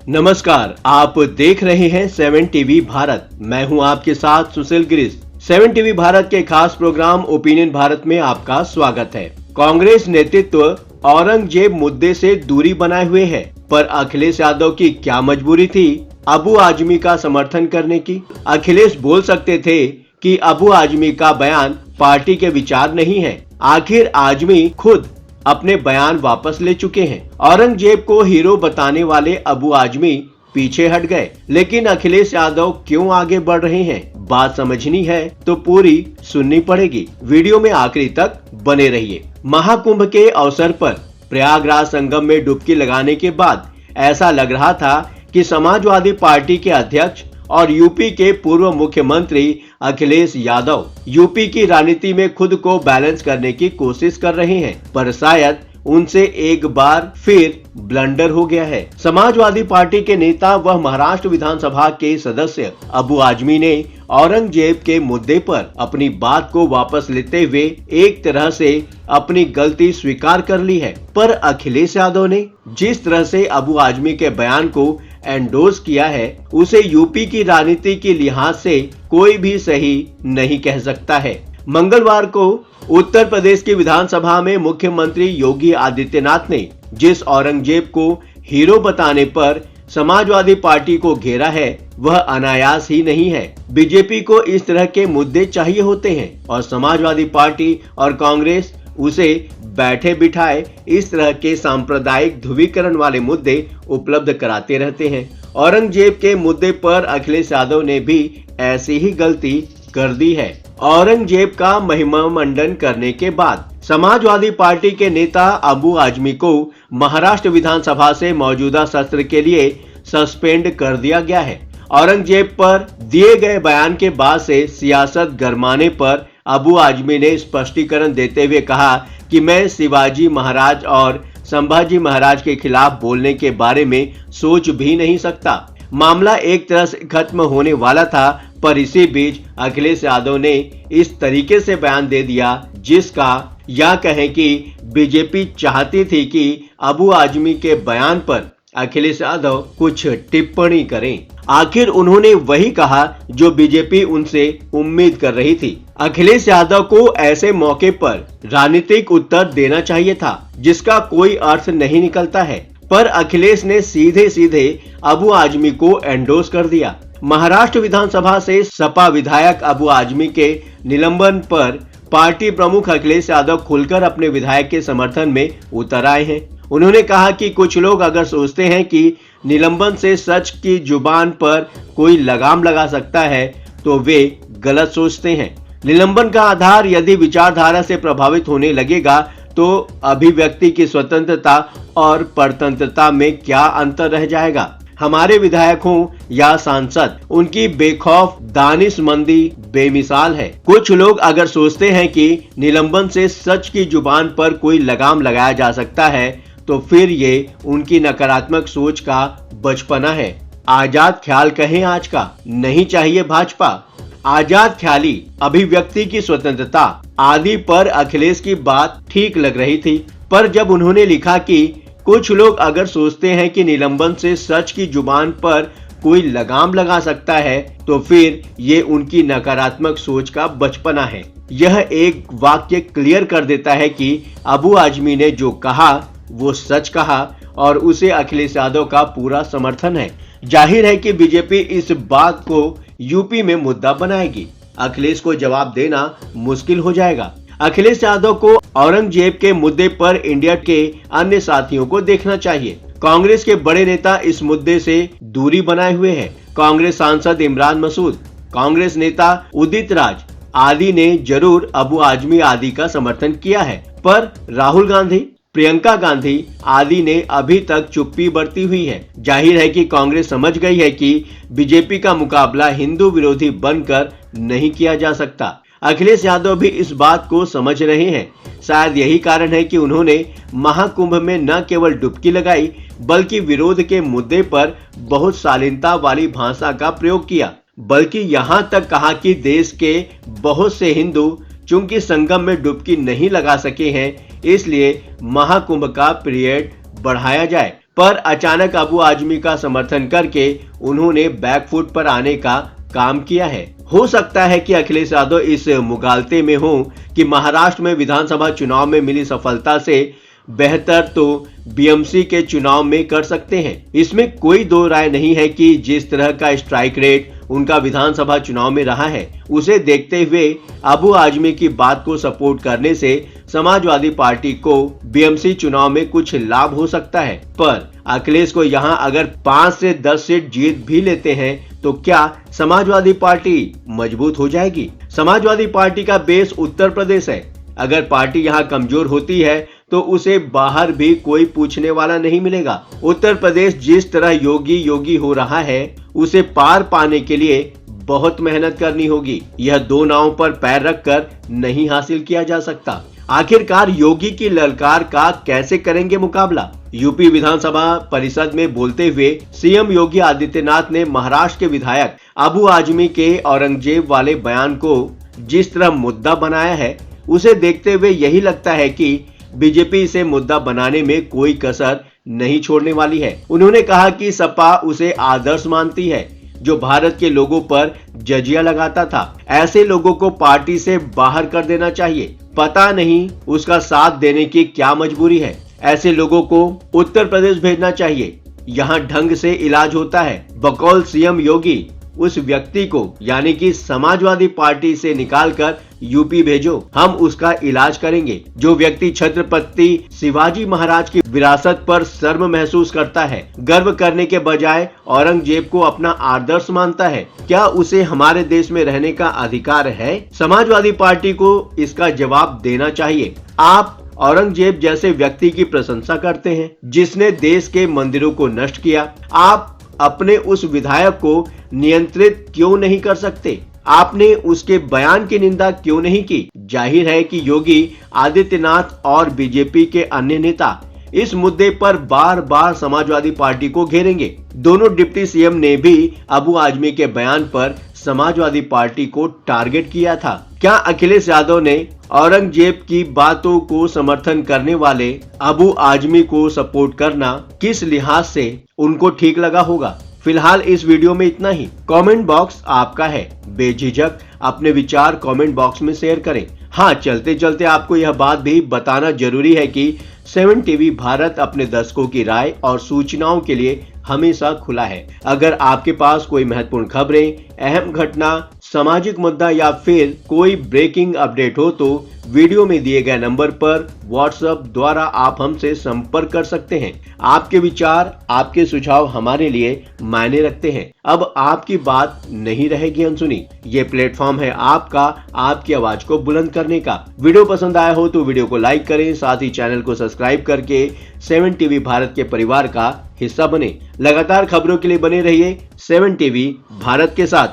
नमस्कार, आप देख रहे हैं 7 टीवी भारत। मैं हूं आपके साथ सुशील गिरीश। 7 टीवी भारत के खास प्रोग्राम ओपिनियन भारत में आपका स्वागत है। कांग्रेस नेतृत्व औरंगजेब मुद्दे से दूरी बनाए हुए है, पर अखिलेश यादव की क्या मजबूरी थी अबू आजमी का समर्थन करने की? अखिलेश बोल सकते थे कि अबू आजमी का बयान पार्टी के विचार नहीं है। आखिर आजमी खुद अपने बयान वापस ले चुके हैं। औरंगजेब को हीरो बताने वाले अबू आजमी पीछे हट गए, लेकिन अखिलेश यादव क्यों आगे बढ़ रहे हैं? बात समझनी है तो पूरी सुननी पड़ेगी। वीडियो में आखिरी तक बने रहिए। महाकुंभ के अवसर पर प्रयागराज संगम में डुबकी लगाने के बाद ऐसा लग रहा था कि समाजवादी पार्टी के अध्यक्ष और यूपी के पूर्व मुख्यमंत्री अखिलेश यादव यूपी की राजनीति में खुद को बैलेंस करने की कोशिश कर रहे हैं, पर शायद उनसे एक बार फिर ब्लंडर हो गया है। समाजवादी पार्टी के नेता व महाराष्ट्र विधानसभा के सदस्य अबू आजमी ने औरंगजेब के मुद्दे पर अपनी बात को वापस लेते हुए एक तरह से अपनी गलती स्वीकार कर ली है, पर अखिलेश यादव ने जिस तरह से अबू आजमी के बयान को एंडोर्स किया है, उसे यूपी की राजनीति के लिहाज से कोई भी सही नहीं कह सकता है। मंगलवार को उत्तर प्रदेश की विधानसभा में मुख्यमंत्री योगी आदित्यनाथ ने जिस औरंगजेब को हीरो बताने पर समाजवादी पार्टी को घेरा है, वह अनायास ही नहीं है। बीजेपी को इस तरह के मुद्दे चाहिए होते हैं और समाजवादी पार्टी और कांग्रेस उसे बैठे बिठाए इस तरह के सांप्रदायिक ध्रुवीकरण वाले मुद्दे उपलब्ध कराते रहते हैं। औरंगजेब के मुद्दे पर अखिलेश यादव ने भी ऐसी ही गलती कर दी है। औरंगजेब का महिमा मंडन करने के बाद समाजवादी पार्टी के नेता अबू आजमी को महाराष्ट्र विधानसभा से मौजूदा सत्र के लिए सस्पेंड कर दिया गया है। औरंगजेब पर दिए गए बयान के बाद से सियासत गरमाने पर अबू आजमी ने स्पष्टीकरण देते हुए कहा कि मैं शिवाजी महाराज और संभाजी महाराज के खिलाफ बोलने के बारे में सोच भी नहीं सकता। मामला एक तरह से खत्म होने वाला था, पर इसी बीच अखिलेश यादव ने इस तरीके से बयान दे दिया जिसका या कहें कि बीजेपी चाहती थी कि अबू आजमी के बयान पर अखिलेश यादव कुछ टिप्पणी करें। आखिर उन्होंने वही कहा जो बीजेपी उनसे उम्मीद कर रही थी। अखिलेश यादव को ऐसे मौके पर राजनीतिक उत्तर देना चाहिए था जिसका कोई अर्थ नहीं निकलता है, पर अखिलेश ने सीधे सीधे अबू आजमी को एंडोर्स कर दिया। महाराष्ट्र विधानसभा से सपा विधायक अबू आजमी के निलंबन पर पार्टी प्रमुख अखिलेश यादव खुलकर अपने विधायक के समर्थन में उतर आए हैं। उन्होंने कहा कि कुछ लोग अगर सोचते हैं कि निलंबन से सच की जुबान पर कोई लगाम लगा सकता है तो वे गलत सोचते हैं। निलंबन का आधार यदि विचारधारा से प्रभावित होने लगेगा तो अभिव्यक्ति की स्वतंत्रता और परतंत्रता में क्या अंतर रह जाएगा। हमारे विधायक हों या सांसद, उनकी बेखौफ दानिशमंदी बेमिसाल है। कुछ लोग अगर सोचते हैं कि निलंबन से सच की जुबान पर कोई लगाम लगाया जा सकता है तो फिर ये उनकी नकारात्मक सोच का बचपना है। आजाद ख्याल कहें आज का, नहीं चाहिए भाजपा। आजाद ख्याली, अभिव्यक्ति की स्वतंत्रता आदि पर अखिलेश की बात ठीक लग रही थी, पर जब उन्होंने लिखा कि कुछ लोग अगर सोचते हैं कि निलंबन से सच की जुबान पर कोई लगाम लगा सकता है तो फिर ये उनकी नकारात्मक सोच का बचपना है। यह एक वाक्य क्लियर कर देता है कि अबू आजमी ने जो कहा वो सच कहा और उसे अखिलेश यादव का पूरा समर्थन है। जाहिर है कि बीजेपी इस बात को यूपी में मुद्दा बनाएगी। अखिलेश को जवाब देना मुश्किल हो जाएगा। अखिलेश यादव को औरंगजेब के मुद्दे पर इंडिया के अन्य साथियों को देखना चाहिए। कांग्रेस के बड़े नेता इस मुद्दे से दूरी बनाए हुए हैं। कांग्रेस सांसद इमरान मसूद, कांग्रेस नेता उदित राज आदि ने जरूर अबू आजमी आदि का समर्थन किया है, पर राहुल गांधी, प्रियंका गांधी आदि ने अभी तक चुप्पी बरती हुई है। जाहिर है कि कांग्रेस समझ गई है कि बीजेपी का मुकाबला हिंदू विरोधी बनकर नहीं किया जा सकता। अखिलेश यादव भी इस बात को समझ रहे हैं। शायद यही कारण है कि उन्होंने महाकुंभ में न केवल डुबकी लगाई बल्कि विरोध के मुद्दे पर बहुत शालीनता वाली भाषा का प्रयोग किया, बल्कि यहाँ तक कहा कि देश के बहुत से हिंदू चूंकि संगम में डुबकी नहीं लगा सके हैं, इसलिए महाकुंभ का पीरियड बढ़ाया जाए। पर अचानक अबू आजमी का समर्थन करके उन्होंने बैकफुट पर आने का काम किया है। हो सकता है कि अखिलेश यादव इस मुगालते में हो कि महाराष्ट्र में विधानसभा चुनाव में मिली सफलता से बेहतर तो बीएमसी के चुनाव में कर सकते हैं। इसमें कोई दो राय नहीं है कि जिस तरह का स्ट्राइक रेट उनका विधानसभा चुनाव में रहा है, उसे देखते हुए अबू आजमी की बात को सपोर्ट करने से समाजवादी पार्टी को बीएमसी चुनाव में कुछ लाभ हो सकता है। पर अखिलेश को यहां अगर 5 से 10 सीट जीत भी लेते हैं तो क्या समाजवादी पार्टी मजबूत हो जाएगी? समाजवादी पार्टी का बेस उत्तर प्रदेश है। अगर पार्टी यहां कमजोर होती है तो उसे बाहर भी कोई पूछने वाला नहीं मिलेगा। उत्तर प्रदेश जिस तरह योगी योगी हो रहा है, उसे पार पाने के लिए बहुत मेहनत करनी होगी। यह दो नावों पर पैर रखकर नहीं हासिल किया जा सकता। आखिरकार योगी की ललकार का कैसे करेंगे मुकाबला? यूपी विधानसभा परिषद में बोलते हुए सीएम योगी आदित्यनाथ ने महाराष्ट्र के विधायक अबू आजमी के औरंगजेब वाले बयान को जिस तरह मुद्दा बनाया है, उसे देखते हुए यही लगता है कि बीजेपी इसे मुद्दा बनाने में कोई कसर नहीं छोड़ने वाली है। उन्होंने कहा कि सपा उसे आदर्श मानती है जो भारत के लोगों पर जजिया लगाता था। ऐसे लोगों को पार्टी से बाहर कर देना चाहिए। पता नहीं उसका साथ देने की क्या मजबूरी है। ऐसे लोगों को उत्तर प्रदेश भेजना चाहिए, यहाँ ढंग से इलाज होता है। बकौल सीएम योगी उस व्यक्ति को यानी कि समाजवादी पार्टी से निकालकर यूपी भेजो, हम उसका इलाज करेंगे। जो व्यक्ति छत्रपति शिवाजी महाराज की विरासत पर शर्म महसूस करता है, गर्व करने के बजाय औरंगजेब को अपना आदर्श मानता है, क्या उसे हमारे देश में रहने का अधिकार है? समाजवादी पार्टी को इसका जवाब देना चाहिए। आप औरंगजेब जैसे व्यक्ति की प्रशंसा करते हैं जिसने देश के मंदिरों को नष्ट किया। आप अपने उस विधायक को नियंत्रित क्यों नहीं कर सकते? आपने उसके बयान की निंदा क्यों नहीं की? जाहिर है कि योगी आदित्यनाथ और बीजेपी के अन्य नेता इस मुद्दे पर बार बार समाजवादी पार्टी को घेरेंगे। दोनों डिप्टी सीएम ने भी अबू आजमी के बयान पर समाजवादी पार्टी को टारगेट किया था। क्या अखिलेश यादव ने औरंगजेब की बातों को समर्थन करने वाले अबू आजमी को सपोर्ट करना किस लिहाज से उनको ठीक लगा होगा? फिलहाल इस वीडियो में इतना ही। कमेंट बॉक्स आपका है, बेझिझक अपने विचार कमेंट बॉक्स में शेयर करें। हाँ, चलते चलते आपको यह बात भी बताना जरूरी है कि 7 टीवी भारत अपने दर्शकों की राय और सूचनाओं के लिए हमेशा खुला है। अगर आपके पास कोई महत्वपूर्ण खबरें, अहम घटना, सामाजिक मुद्दा या फिर कोई ब्रेकिंग अपडेट हो तो वीडियो में दिए गए नंबर पर व्हाट्सएप द्वारा आप हमसे संपर्क कर सकते हैं। आपके विचार, आपके सुझाव हमारे लिए मायने रखते हैं। अब आपकी बात नहीं रहेगी अनसुनी। ये प्लेटफॉर्म है आपका, आपकी आवाज को बुलंद करने का। वीडियो पसंद आया हो तो वीडियो को लाइक करें, साथ ही चैनल को सब्सक्राइब करके 7 टीवी भारत के परिवार का हिस्सा बने। लगातार खबरों के लिए बने रहिए 7 टीवी भारत के साथ।